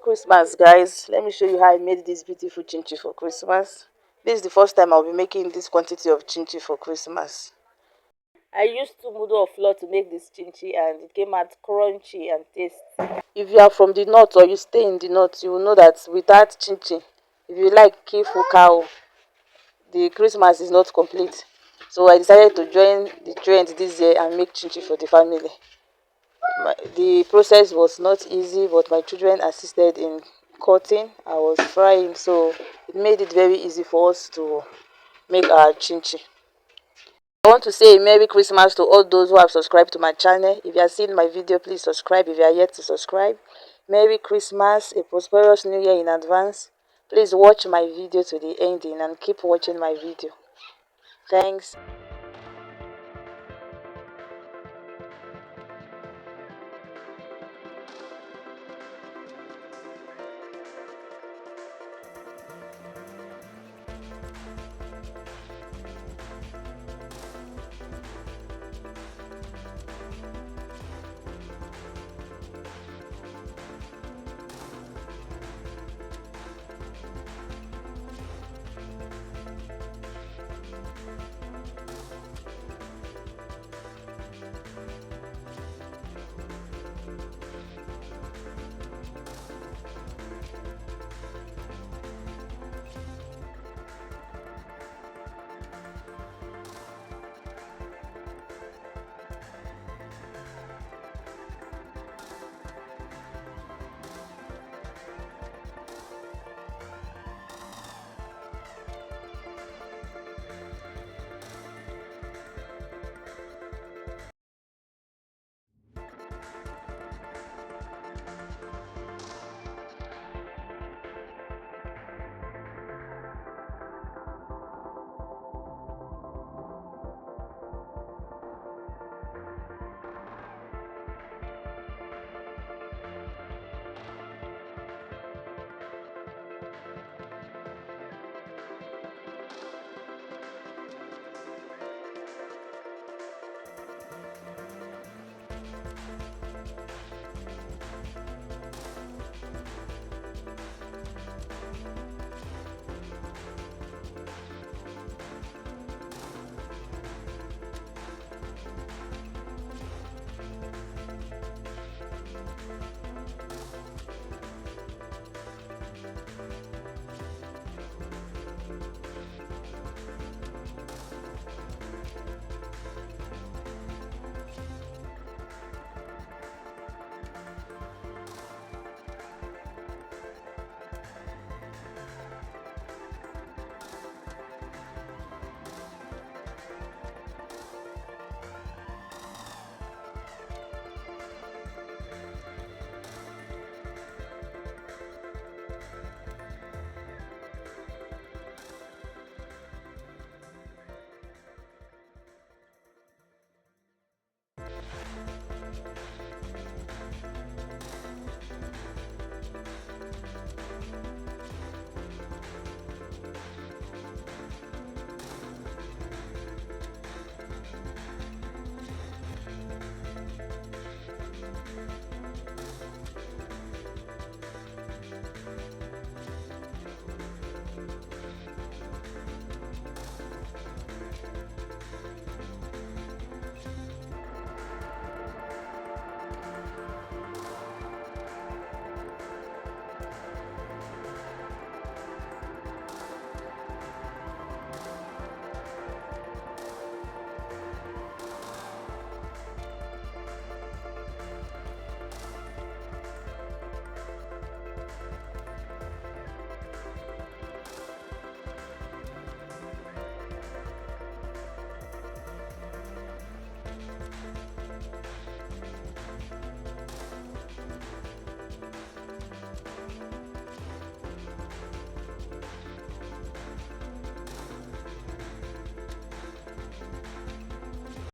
Christmas, guys. Let me show you how I made this beautiful chinchi for Christmas. This is the first time I'll be making this quantity of chinchi for Christmas. I used 2 mudu of flour to make this chinchi and it came out crunchy and tasty. If you are from the north or you stay in the north, you will know that without chinchi, if you like kifu cow, the Christmas is not complete. So I decided to join the trend this year and make chinchi for the family. The process was not easy, but my children assisted in cutting. I was frying, so it made it very easy for us to make our chinchi. I want to say a Merry Christmas to all those who have subscribed to my channel. If you are seeing my video, please subscribe if you are yet to subscribe. Merry Christmas, a prosperous new year in advance. Please watch my video to the ending and keep watching my video. Thanks.